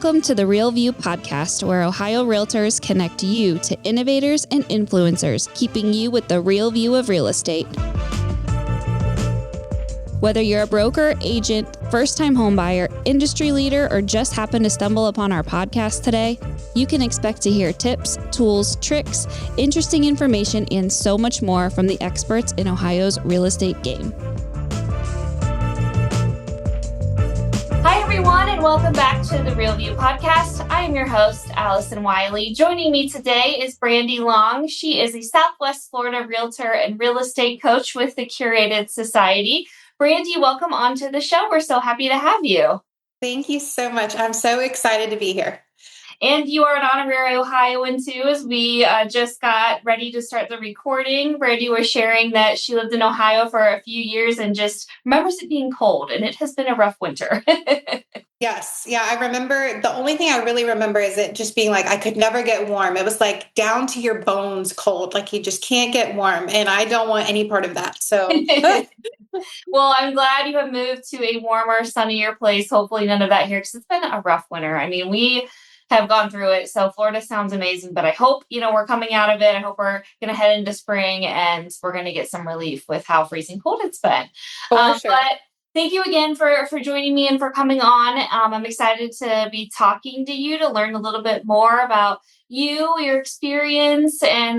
Welcome to the Real View podcast, where Ohio Realtors connect you to innovators and influencers, keeping you with the real view of real estate. Whether you're a broker, agent, first-time homebuyer, industry leader, or just happen to stumble upon our podcast today, you can expect to hear tips, tools, tricks, interesting information, and so much more from the experts in Ohio's real estate game. Hi, everyone, and welcome back to the Real View podcast. I am your host, Allison Wiley. Joining me today is Brandi Long. She is a Southwest Florida realtor and real estate coach with the Curated Society. Brandi, welcome onto the show. We're so happy to have you. Thank you so much. I'm so excited to be here. And you are an honorary Ohioan too, as we just got ready to start the recording. Brandi was sharing that she lived in Ohio for a few years and just remembers it being cold, and it has been a rough winter. Yes. Yeah. I remember, the only thing I really remember is it just being like, I could never get warm. It was like down to your bones cold. Like you just can't get warm. And I don't want any part of that. So. Well, I'm glad you have moved to a warmer, sunnier place. Hopefully none of that here, because it's been a rough winter. I mean, we have gone through it. So Florida sounds amazing, but I hope, we're coming out of it. I hope we're going to head into spring and we're going to get some relief with how freezing cold it's been. For sure. But thank you again for joining me and for coming on. I'm excited to be talking to you to learn a little bit more about you, your experience, and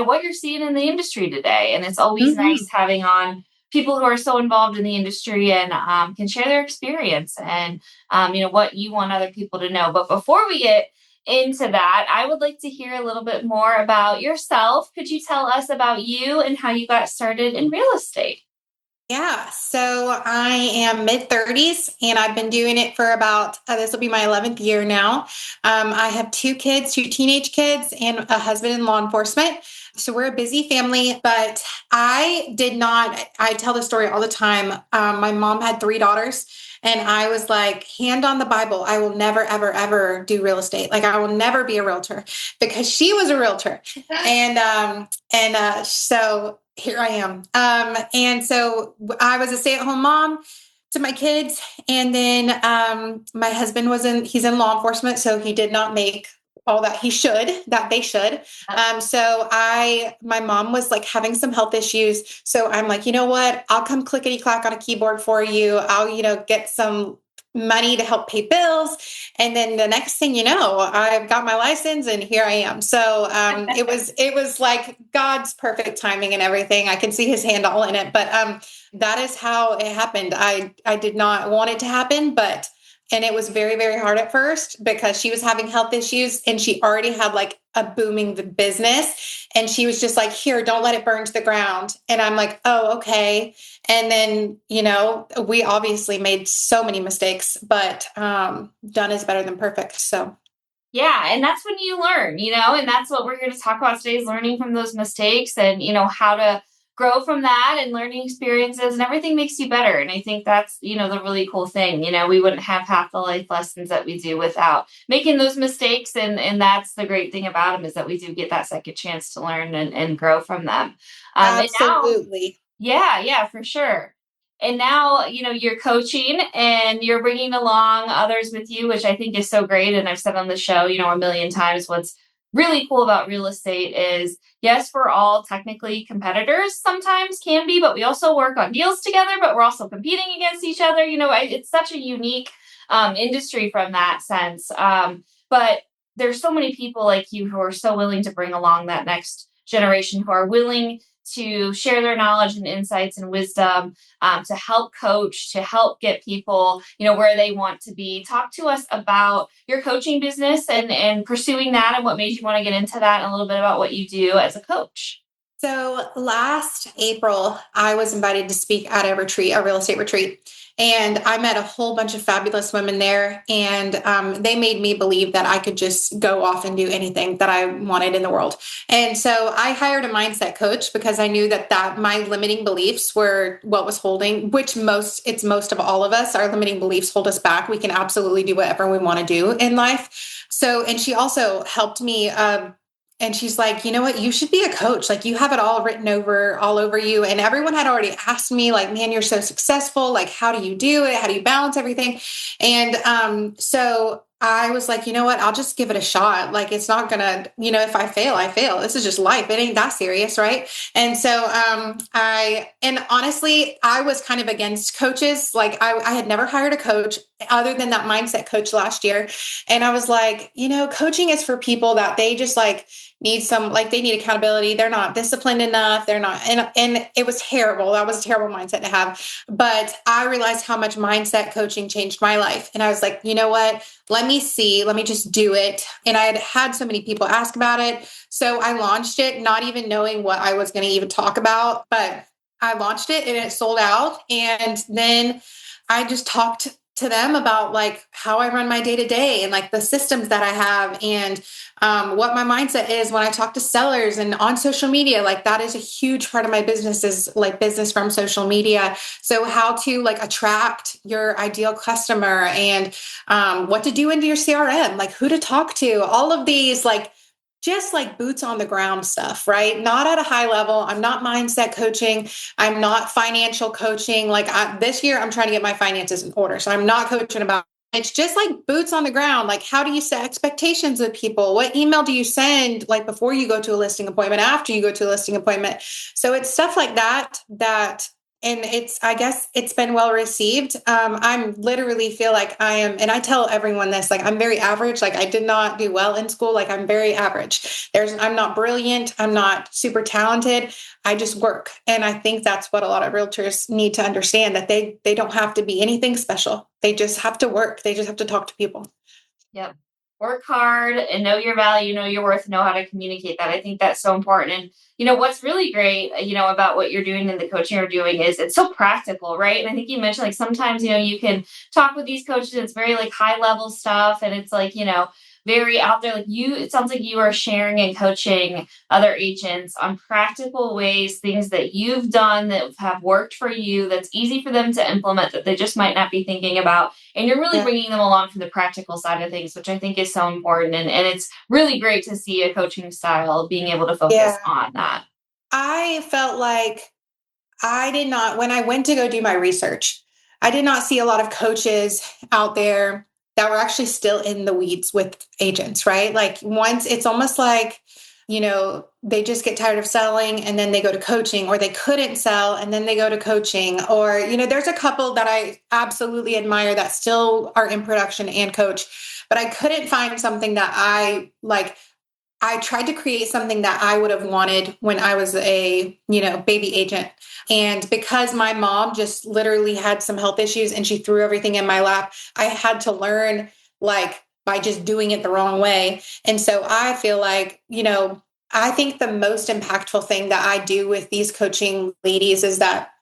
what you're seeing in the industry today. And it's always nice having on people who are so involved in the industry and can share their experience and what you want other people to know. But before we get into that, I would like to hear a little bit more about yourself. Could you tell us about you and how you got started in real estate? Yeah. So I am mid-30s and I've been doing it for about, this will be my 11th year now. I have two teenage kids and a husband in law enforcement. So we're a busy family, but I tell the story all the time. My mom had three daughters and I was like, hand on the Bible, I will never, ever, ever do real estate. Like I will never be a realtor, because she was a realtor. So here I am. And so I was a stay-at-home mom to my kids. And then my husband he's in law enforcement. So he did not make all that they should. So my mom was like having some health issues. So I'm like, you know what? I'll come clickety clack on a keyboard for you. I'll, get some money to help pay bills. And then the next thing you know, I've got my license and here I am. So it was like God's perfect timing and everything. I can see his hand all in it, but that is how it happened. I did not want it to happen, and it was very, very hard at first because she was having health issues and she already had like a booming business. And she was just like, here, don't let it burn to the ground. And I'm like, oh, okay. And then, we obviously made so many mistakes, but done is better than perfect. So. Yeah. And that's when you learn, and that's what we're here to talk about today, is learning from those mistakes and, how to grow from that, and learning experiences, and everything makes you better. And I think that's, the really cool thing. We wouldn't have half the life lessons that we do without making those mistakes. And that's the great thing about them, is that we do get that second chance to learn and grow from them. Absolutely. Yeah, for sure. And now, you're coaching and you're bringing along others with you, which I think is so great. And I've said on the show, a million times, what's really cool about real estate is, yes, we're all technically competitors, sometimes can be, but we also work on deals together, but we're also competing against each other. It's such a unique industry from that sense. But there's so many people like you who are so willing to bring along that next generation, who are willing to share their knowledge and insights and wisdom, to help coach, to help get people, where they want to be. Talk to us about your coaching business and pursuing that, and what made you want to get into that, and a little bit about what you do as a coach. So last April, I was invited to speak at a real estate retreat. And I met a whole bunch of fabulous women there. And they made me believe that I could just go off and do anything that I wanted in the world. And so I hired a mindset coach, because I knew that my limiting beliefs were what was holding, most of all of us, our limiting beliefs hold us back. We can absolutely do whatever we want to do in life. So, and she also helped me and she's like, you know what, you should be a coach. Like, you have it all written all over you. And everyone had already asked me, like, man, you're so successful. Like, how do you do it? How do you balance everything? And so I was like, you know what? I'll just give it a shot. Like, it's not gonna, if I fail, I fail. This is just life. It ain't that serious, right? And so, and honestly, I was kind of against coaches. Like, I had never hired a coach other than that mindset coach last year. And I was like, coaching is for people that they just like need some, like they need accountability. They're not disciplined enough. They're not, and it was terrible. That was a terrible mindset to have. But I realized how much mindset coaching changed my life. And I was like, you know what? Let me just do it. And I had so many people ask about it. So I launched it, not even knowing what I was going to even talk about, but I launched it and it sold out. And then I just talked to them about like how I run my day to day and like the systems that I have and what my mindset is when I talk to sellers and on social media. Like that is a huge part of my business, is like business from social media. So how to like attract your ideal customer and what to do into your CRM, like who to talk to, all of these like just like boots on the ground stuff, right? Not at a high level. I'm not mindset coaching. I'm not financial coaching. Like this year, I'm trying to get my finances in order. So I'm not coaching about. It's just like boots on the ground. Like, how do you set expectations with people? What email do you send like before you go to a listing appointment, after you go to a listing appointment? So it's stuff like that, and I guess it's been well received. I'm literally feel like I am, and I tell everyone this, like I'm very average. Like I did not do well in school. Like I'm very average. I'm not brilliant. I'm not super talented. I just work. And I think that's what a lot of realtors need to understand, that they don't have to be anything special. They just have to work. They just have to talk to people. Yep. Work hard and know your value, know your worth, know how to communicate that. I think that's so important. And, what's really great, about what you're doing and the coaching you're doing is it's so practical, right? And I think you mentioned like sometimes, you can talk with these coaches, it's very like high level stuff. And it's like, very out there. Like it sounds like you are sharing and coaching other agents on practical ways, things that you've done that have worked for you, that's easy for them to implement, that they just might not be thinking about. And you're really Yeah. bringing them along from the practical side of things, which I think is so important. And it's really great to see a coaching style being able to focus Yeah. on that. I felt like I did not, when I went to go do my research, I did not see a lot of coaches out there that were actually still in the weeds with agents, right? Like once it's almost like, they just get tired of selling and then they go to coaching, or they couldn't sell and then they go to coaching. Or, there's a couple that I absolutely admire that still are in production and coach, but I couldn't find something that I like. I tried to create something that I would have wanted when I was a, baby agent. And because my mom just literally had some health issues and she threw everything in my lap, I had to learn like by just doing it the wrong way. And so I feel like, I think the most impactful thing that I do with these coaching ladies is that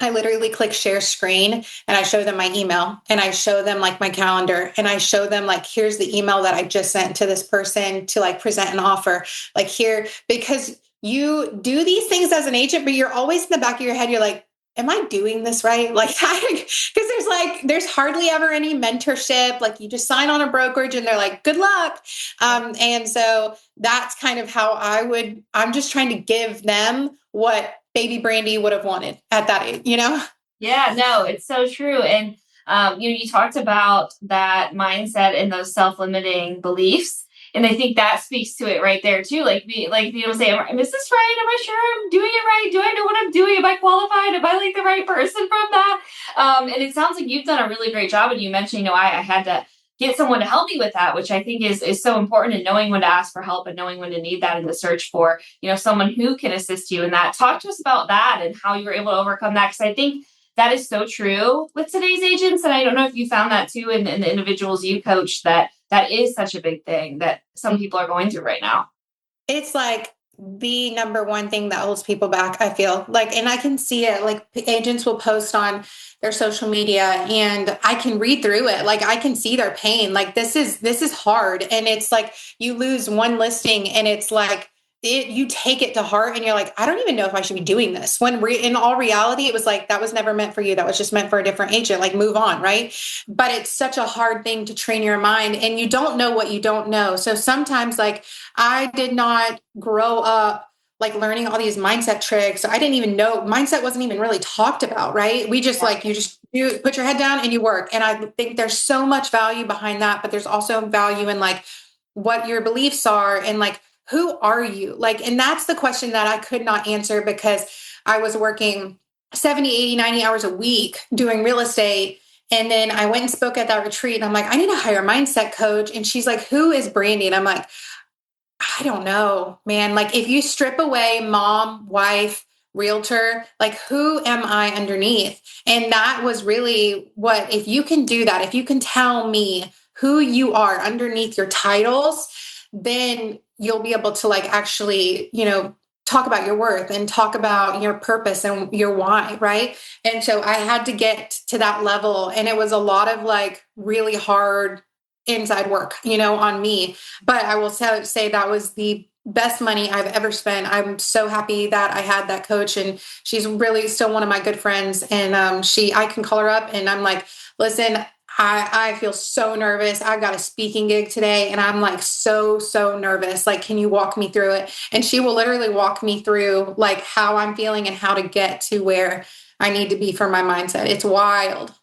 I literally click share screen and I show them my email and I show them like my calendar and I show them like, here's the email that I just sent to this person to like present an offer. Like here, because you do these things as an agent, but you're always in the back of your head, you're like, am I doing this right? Like, because there's hardly ever any mentorship. Like you just sign on a brokerage and they're like, good luck. And so that's kind of how I'm just trying to give them what baby Brandi would have wanted at that age. Yeah, no, it's so true. And you talked about that mindset and those self-limiting beliefs. And I think that speaks to it right there too. Like say, is this right? Am I sure I'm doing it right? Do I know what I'm doing? Am I qualified? Am I like the right person from that? And it sounds like you've done a really great job. And you mentioned, I had to get someone to help me with that, which I think is so important, and knowing when to ask for help and knowing when to need that in the search for, someone who can assist you in that. Talk to us about that and how you were able to overcome that. Cause I think that is so true with today's agents. And I don't know if you found that too in the individuals you coach, that is such a big thing that some people are going through right now. It's like the number one thing that holds people back, I feel like, and I can see it. Like agents will post on their social media and I can read through it. Like I can see their pain. Like this is hard. And it's like you lose one listing and it's like you take it to heart and you're like, I don't even know if I should be doing this. When in all reality, it was like, that was never meant for you. That was just meant for a different agent, like move on. Right. But it's such a hard thing to train your mind and you don't know what you don't know. So sometimes like I did not grow up like learning all these mindset tricks. I didn't even know mindset wasn't even really talked about. Right. We just like, you just You put your head down and you work. And I think there's so much value behind that, but there's also value in like what your beliefs are and like who are you? Like, and that's the question that I could not answer because I was working 70, 80, 90 hours a week doing real estate. And then I went and spoke at that retreat and I'm like, I need to hire a mindset coach. And she's like, who is Brandi? And I'm like, I don't know, man. Like, if you strip away mom, wife, realtor, like, who am I underneath? And that was really what, if you can do that, if you can tell me who you are underneath your titles, then you'll be able to, like, actually, talk about your worth and talk about your purpose and your why, right? And so I had to get to that level. And it was a lot of like really hard inside work, on me. But I will say that was the best money I've ever spent. I'm so happy that I had that coach, and she's really still one of my good friends. And I can call her up, and I'm like, listen, I feel so nervous. I've got a speaking gig today, and I'm like so nervous. Like, can you walk me through it? And she will literally walk me through like how I'm feeling and how to get to where I need to be for my mindset. It's wild.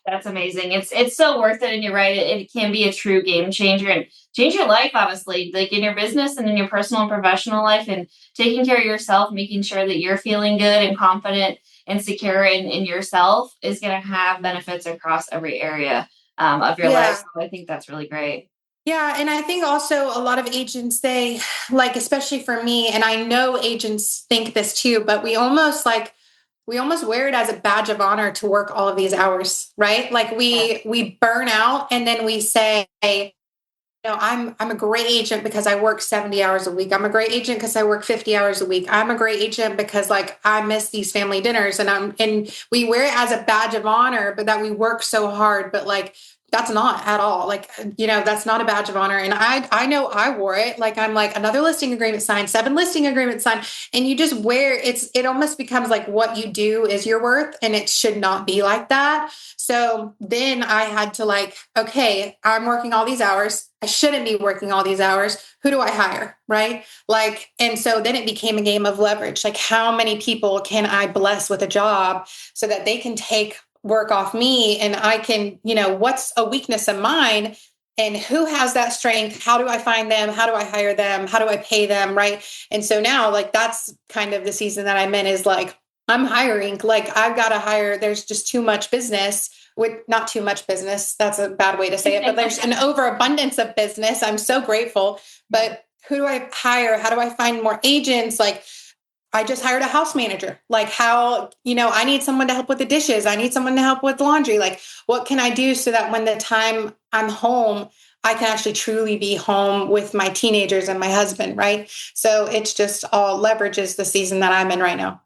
That's amazing. It's so worth it, and you're right. It can be a true game changer and change your life, obviously, like in your business and in your personal and professional life, and taking care of yourself, making sure that you're feeling good and confident and secure in yourself is going to have benefits across every area of your life. Yeah. So I think that's really great. Yeah. And I think also a lot of agents, they like, especially for me, and I know agents think this too, but we almost wear it as a badge of honor to work all of these hours, right? Like Yeah. we burn out and then we say, I'm a great agent because I work 70 hours a week. I'm a great agent because I work 50 hours a week. I'm a great agent because like I miss these family dinners, and we wear it as a badge of honor, but that we work so hard, but like that's not at all like, that's not a badge of honor. And I know I wore it. Like, I'm like, another listing agreement signed, 7 listing agreements signed. And you just wear it almost becomes like what you do is your worth, and it should not be like that. So then I had to like, okay, I'm working all these hours. I shouldn't be working all these hours. Who do I hire? Right. Like, and so then it became a game of leverage. Like, how many people can I bless with a job so that they can take work off me, and I can, what's a weakness of mine, and who has that strength? How do I find them? How do I hire them? How do I pay them? Right. And so now, like, that's kind of the season that I'm in, is like, I'm hiring, like, I've got to hire. There's just too much business, with not too much business. That's a bad way to say it, but there's an overabundance of business. I'm so grateful. But who do I hire? How do I find more agents? Like, I just hired a house manager. Like, how, I need someone to help with the dishes. I need someone to help with laundry. Like, what can I do so that when the time I'm home, I can actually truly be home with my teenagers and my husband, right? So it's just all leverages the season that I'm in right now.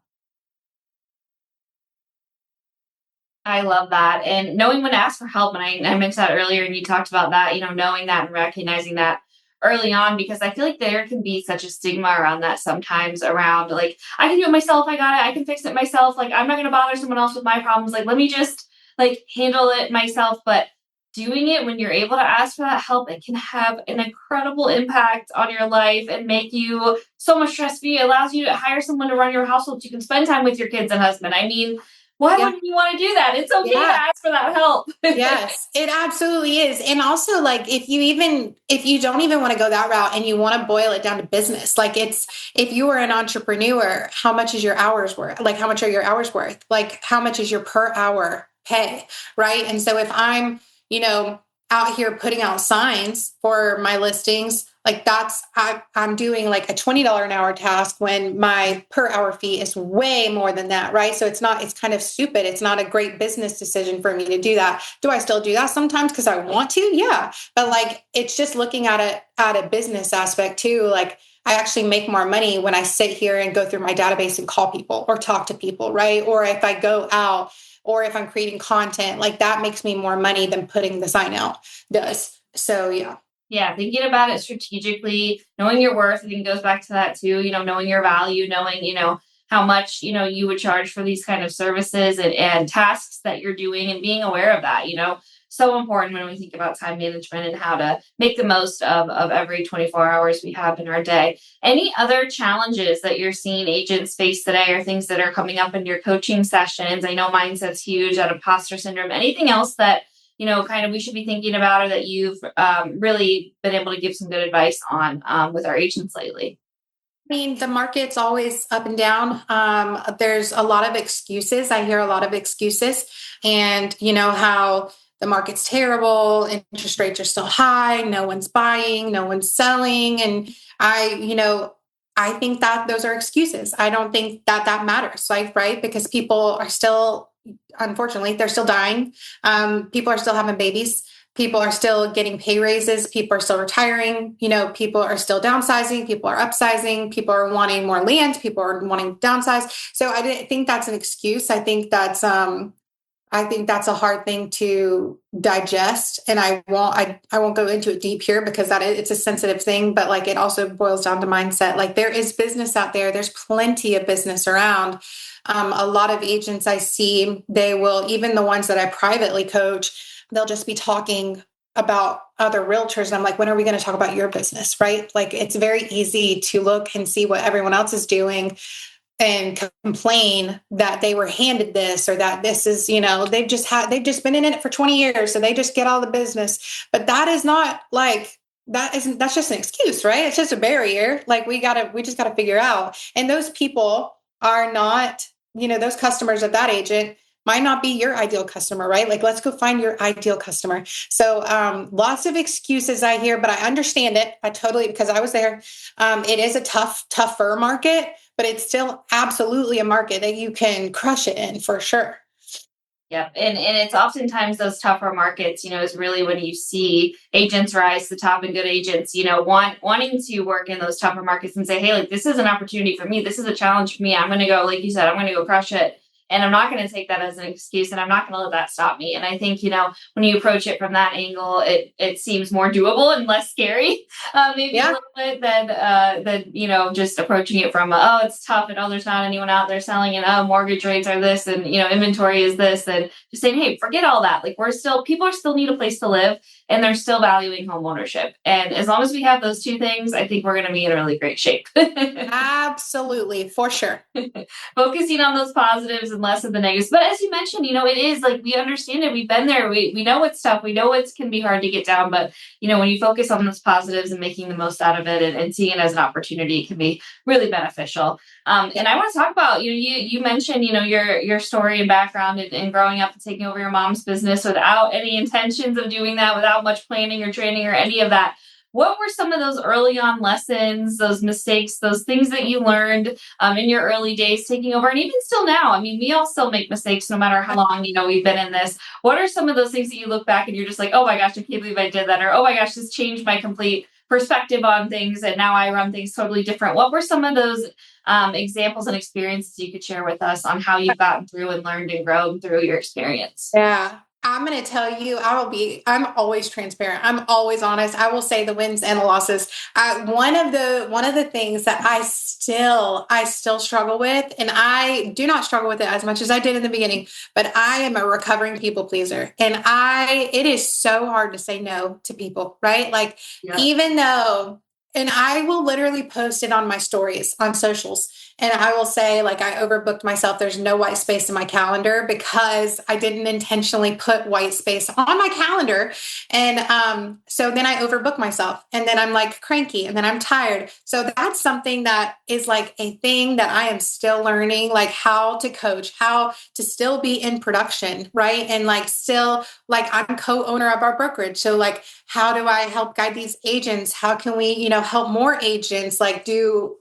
I love that. And knowing when to ask for help. And I mentioned that earlier, and you talked about that, knowing that and recognizing that early on, because I feel like there can be such a stigma around that sometimes, around like, I can do it myself. I got it. I can fix it myself. Like, I'm not going to bother someone else with my problems. Like, let me just like handle it myself. But doing it when you're able to ask for that help, it can have an incredible impact on your life and make you so much stress free. It allows you to hire someone to run your household so you can spend time with your kids and husband. I mean, why Yeah. wouldn't you want to do that? It's okay to Yeah. ask for that help. Yes, it absolutely is. And also, like, if you don't even want to go that route and you want to boil it down to business, like, if you are an entrepreneur, how much is your hours worth? Like, how much are your hours worth? Like, how much is your per hour pay? Right. And so if I'm, you know, out here putting out signs for my listings, like, I'm doing like a $20 an hour task when my per hour fee is way more than that, right? So it's kind of stupid. It's not a great business decision for me to do that. Do I still do that sometimes because I want to? Yeah. But like, it's just looking at it at a business aspect too. Like, I actually make more money when I sit here and go through my database and call people or talk to people, right? Or if I go out, or if I'm creating content, like, that makes me more money than putting the sign out does. So yeah. Yeah, thinking about it strategically, knowing your worth, I think it goes back to that too, knowing your value, knowing, how much, you would charge for these kind of services and tasks that you're doing, and being aware of that, so important when we think about time management and how to make the most of every 24 hours we have in our day. Any other challenges that you're seeing agents face today, or things that are coming up in your coaching sessions? I know mindset's huge, that imposter syndrome. Anything else that, kind of we should be thinking about, or that you've really been able to give some good advice on with our agents lately? I mean, the market's always up and down. There's a lot of excuses. I hear a lot of excuses, and how the market's terrible, interest rates are still high, no one's buying, no one's selling. And I think that those are excuses. I don't think that that matters, like, right? Because people are still, unfortunately, they're still dying. People are still having babies. People are still getting pay raises. People are still retiring. People are still downsizing. People are upsizing. People are wanting more land. People are wanting to downsize. So I didn't think that's an excuse. I think that's a hard thing to digest, and I won't go into it deep here because it's a sensitive thing. But like, it also boils down to mindset. Like, there is business out there. There's plenty of business around. A lot of agents I see, they will, even the ones that I privately coach, they'll just be talking about other realtors. And I'm like, when are we going to talk about your business? Right? Like, it's very easy to look and see what everyone else is doing and complain that they were handed this, or that this is, they've just been in it for 20 years. So they just get all the business. But that is not like, that's just an excuse, right? It's just a barrier. Like, we just gotta figure out. And those people are not, those customers of that agent might not be your ideal customer, right? Like, let's go find your ideal customer. So lots of excuses I hear, but I understand it. I totally, because I was there. It is a tougher market, but it's still absolutely a market that you can crush it in, for sure. Yep. And it's oftentimes those tougher markets, is really when you see agents rise to the top, and good agents, wanting to work in those tougher markets and say, hey, like, this is an opportunity for me. This is a challenge for me. I'm going to go, like you said, I'm going to go crush it. And I'm not going to take that as an excuse, and I'm not going to let that stop me. And I think, when you approach it from that angle, it seems more doable and less scary, maybe a Yeah. little bit than just approaching it from, oh, it's tough, and oh, there's not anyone out there selling, and oh, mortgage rates are this, and, inventory is this. And just saying, hey, forget all that. Like, people are still need a place to live, and they're still valuing home ownership. And as long as we have those two things, I think we're going to be in really great shape. Absolutely, for sure. Focusing on those positives and less of the negatives. But as you mentioned, it is like, we understand it. We've been there. We know it's tough. We know it can be hard to get down. But, when you focus on those positives and making the most out of it, and seeing it as an opportunity, it can be really beneficial. And I want to talk about, you mentioned, your story and background, and growing up and taking over your mom's business without any intentions of doing that, without much planning or training or any of that. What were some of those early on lessons, those mistakes, those things that you learned in your early days taking over? And even still now, I mean, we all still make mistakes no matter how long, we've been in this. What are some of those things that you look back and you're just like, oh my gosh, I can't believe I did that? Or, oh my gosh, this changed my complete perspective on things, and now I run things totally different. What were some of those examples and experiences you could share with us on how you've gotten through and learned and grown through your experience? Yeah. I'm going to tell you, I'm always transparent. I'm always honest. I will say the wins and the losses. One of the things that I still struggle with, and I do not struggle with it as much as I did in the beginning, but I am a recovering people pleaser. And it is so hard to say no to people, right? Like, Yeah. even though, and I will literally post it on my stories on socials. And I will say, like, I overbooked myself. There's no white space in my calendar because I didn't intentionally put white space on my calendar. And so then I overbook myself, and then I'm like cranky, and then I'm tired. So that's something that is like a thing that I am still learning, like how to coach, how to still be in production, right? And like, still, like, I'm co-owner of our brokerage. So like, how do I help guide these agents? How can we, help more agents? Like,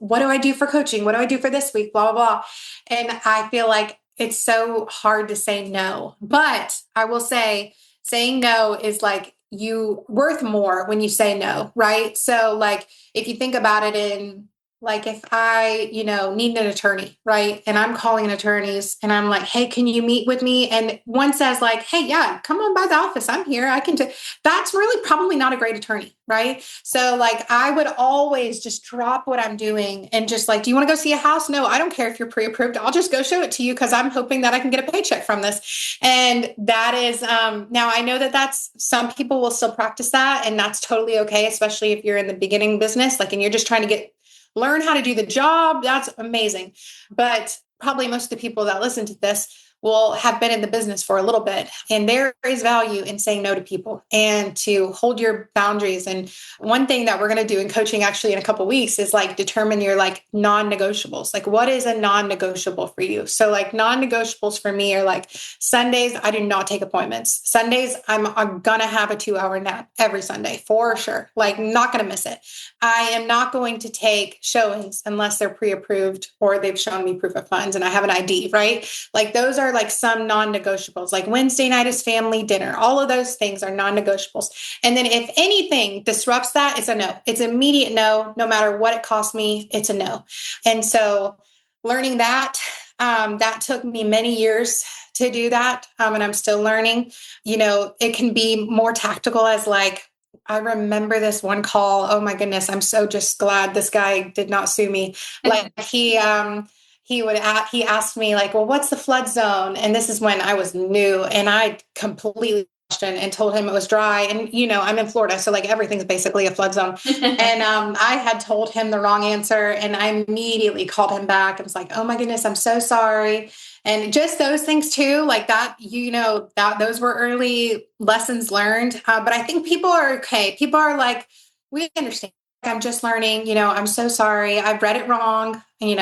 what do I do for coaching? What do I do for this week? Blah, blah, blah. And I feel like it's so hard to say no. But I will say, saying no is like, you worth more when you say no, right? So like, if you think about it in Like if I, need an attorney, right? And I'm calling attorneys and I'm like, hey, can you meet with me? And one says like, hey, yeah, come on by the office. I'm here. I can that's really probably not a great attorney, right? So like I would always just drop what I'm doing and just like, do you want to go see a house? No, I don't care if you're pre-approved. I'll just go show it to you because I'm hoping that I can get a paycheck from this. And that is now I know that that's some people will still practice that, and that's totally okay, especially if you're in the beginning business, like and you're just trying to learn how to do the job. That's amazing. But probably most of the people that listen to this will have been in the business for a little bit. And there is value in saying no to people and to hold your boundaries. And one thing that we're going to do in coaching actually in a couple of weeks is like determine your like non-negotiables. Like what is a non-negotiable for you? So like non-negotiables for me are like Sundays, I do not take appointments. Sundays, I'm going to have a 2-hour nap every Sunday for sure. Like not going to miss it. I am not going to take showings unless they're pre-approved or they've shown me proof of funds and I have an ID, right? Like those are like some non-negotiables. Like Wednesday night is family dinner. All of those things are non-negotiables. And then if anything disrupts that, it's a no. It's immediate no, no matter what it costs me, it's a no. And so learning that, that took me many years to do that. And I'm still learning, it can be more tactical as like, I remember this one call. Oh my goodness. I'm so just glad this guy did not sue me. Like he asked me like, well, what's the flood zone? And this is when I was new and I completely and told him it was dry. And, I'm in Florida. So like everything's basically a flood zone. And I had told him the wrong answer and I immediately called him back. I was like, oh my goodness, I'm so sorry. And just those things too, like that, that those were early lessons learned. But I think people are okay. People are like, we understand. I'm just learning, I'm so sorry. I've read it wrong, and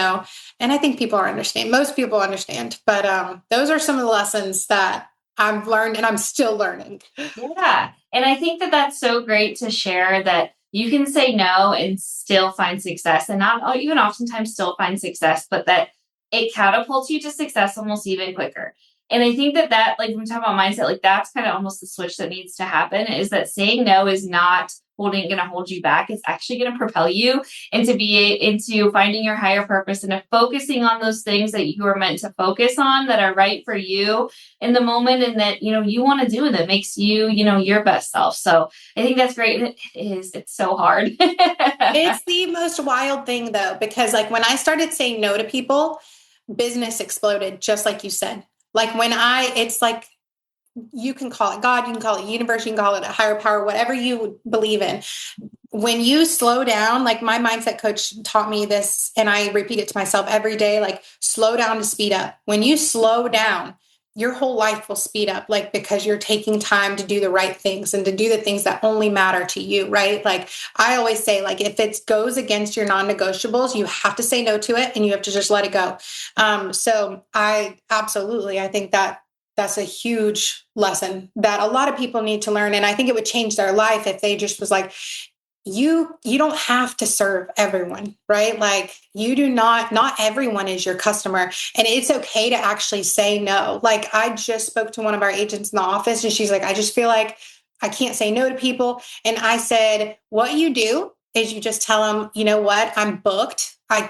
I think people are understand. Most people understand, but those are some of the lessons that I've learned and I'm still learning. Yeah. And I think that that's so great to share that you can say no and still find success and not even oftentimes still find success, but that it catapults you to success almost even quicker. And I think that like when we talk about mindset, like that's kind of almost the switch that needs to happen is that saying no is not going to hold you back. It's actually going to propel you into finding your higher purpose and focusing on those things that you are meant to focus on that are right for you in the moment and that, you want to do and that makes you, your best self. So I think that's great. It's so hard. It's the most wild thing though, because like when I started saying no to people, business exploded, just like you said. Like it's like, you can call it God, you can call it universe, you can call it a higher power, whatever you believe in. When you slow down, like my mindset coach taught me this, and I repeat it to myself every day, like slow down to speed up. When you slow down, your whole life will speed up, like because you're taking time to do the right things and to do the things that only matter to you, right? Like I always say, like if it goes against your non-negotiables, you have to say no to it and you have to just let it go. So I think that's a huge lesson that a lot of people need to learn. And I think it would change their life if they just was like, you don't have to serve everyone, right? Like not everyone is your customer. And it's okay to actually say no. Like I just spoke to one of our agents in the office and she's like, I just feel like I can't say no to people. And I said, what you do is you just tell them, you know what, I'm booked. I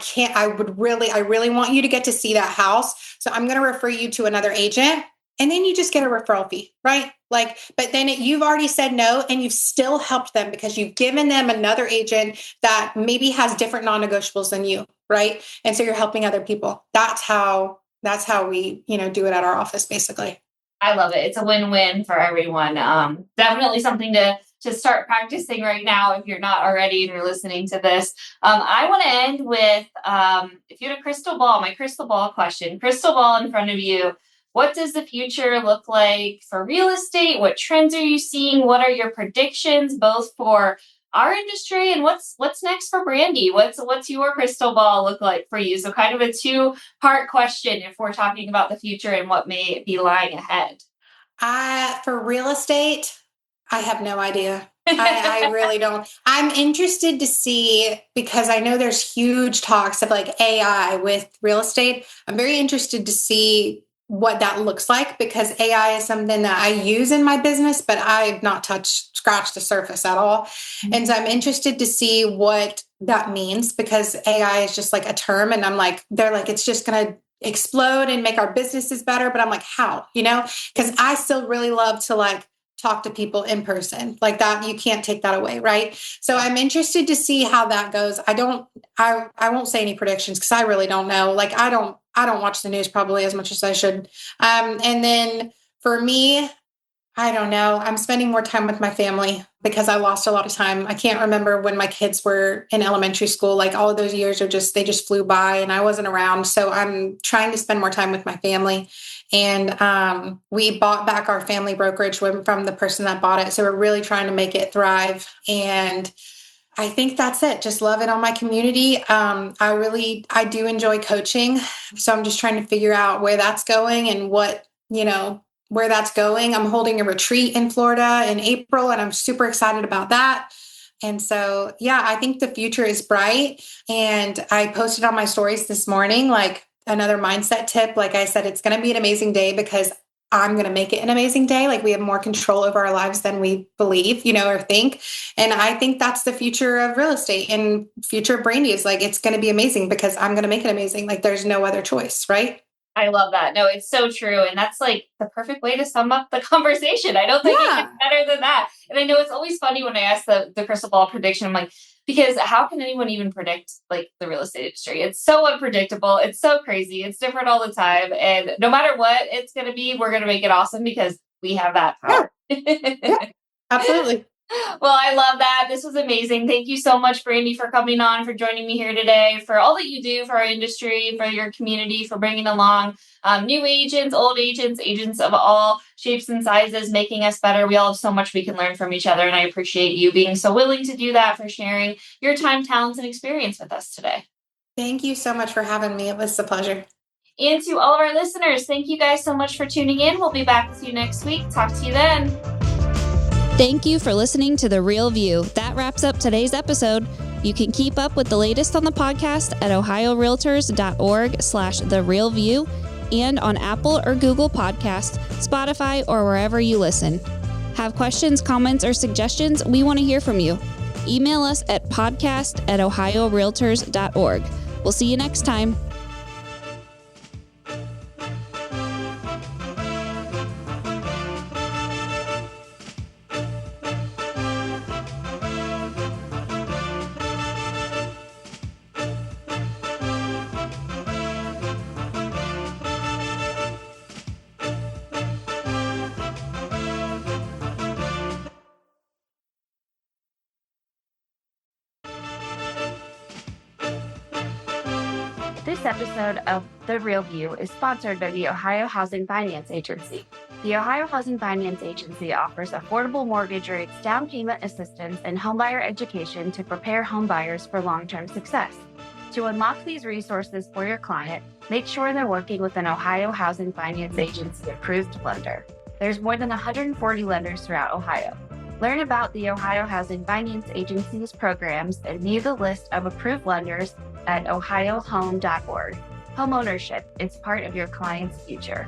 really want you to get to see that house. So I'm going to refer you to another agent. And then you just get a referral fee, right? Like, but then you've already said no and you've still helped them because you've given them another agent that maybe has different non-negotiables than you, right? And so you're helping other people. That's how we, do it at our office, basically. I love it. It's a win-win for everyone. Definitely something to start practicing right now if you're not already and you're listening to this. I want to end with if you had a crystal ball, my crystal ball question, crystal ball in front of you. What does the future look like for real estate? What trends are you seeing? What are your predictions, both for our industry and what's next for Brandi? What's your crystal ball look like for you? So kind of a two-part question if we're talking about the future and what may be lying ahead. For real estate, I have no idea. I really don't. I'm interested to see because I know there's huge talks of like AI with real estate. I'm very interested to see what that looks like because AI is something that I use in my business, but I've not scratched the surface at all. Mm-hmm. And so I'm interested to see what that means, because AI is just like a term. And I'm like, they're like, it's just going to explode and make our businesses better. But I'm like, how, because I still really love to like talk to people in person like that. You can't take that away. Right. So I'm interested to see how that goes. I won't say any predictions because I really don't know. Like, I don't watch the news probably as much as I should. And then for me, I don't know. I'm spending more time with my family because I lost a lot of time. I can't remember when my kids were in elementary school. Like, all of those years they just flew by and I wasn't around. So I'm trying to spend more time with my family. And we bought back our family brokerage from the person that bought it. So we're really trying to make it thrive. And I think that's it. Just love it on my community. I do enjoy coaching. So I'm just trying to figure out where that's going and where that's going. I'm holding a retreat in Florida in April, and I'm super excited about that. And so, yeah, I think the future is bright. And I posted on my stories this morning, like, another mindset tip. Like I said, it's going to be an amazing day because I'm going to make it an amazing day. Like, we have more control over our lives than we believe, or think. And I think that's the future of real estate and future of Brandi is like, it's going to be amazing because I'm going to make it amazing. Like, there's no other choice. Right. I love that. No, it's so true. And that's like the perfect way to sum up the conversation. I don't think it gets better than that. And I know it's always funny when I ask the crystal ball prediction. I'm like, because how can anyone even predict like the real estate industry? It's so unpredictable. It's so crazy. It's different all the time. And no matter what it's going to be, we're going to make it awesome because we have that power. Yeah, absolutely. Well, I love that. This was amazing. Thank you so much, Brandi, for coming on, for joining me here today, for all that you do for our industry, for your community, for bringing along new agents, old agents, agents of all shapes and sizes, making us better. We all have so much we can learn from each other. And I appreciate you being so willing to do that, for sharing your time, talents, and experience with us today. Thank you so much for having me. It was a pleasure. And to all of our listeners, thank you guys so much for tuning in. We'll be back with you next week. Talk to you then. Thank you for listening to The Real View. That wraps up today's episode. You can keep up with the latest on the podcast at ohiorealtors.org/therealview and on Apple or Google Podcasts, Spotify, or wherever you listen. Have questions, comments, or suggestions? We want to hear from you. Email us at podcast@ohiorealtors.org. We'll see you next time. This episode of The Real View is sponsored by the Ohio Housing Finance Agency. The Ohio Housing Finance Agency offers affordable mortgage rates, down payment assistance, and homebuyer education to prepare homebuyers for long-term success. To unlock these resources for your client, make sure they're working with an Ohio Housing Finance Agency approved lender. There's more than 140 lenders throughout Ohio. Learn about the Ohio Housing Finance Agency's programs and view the list of approved lenders at ohiohome.org. Homeownership is part of your client's future.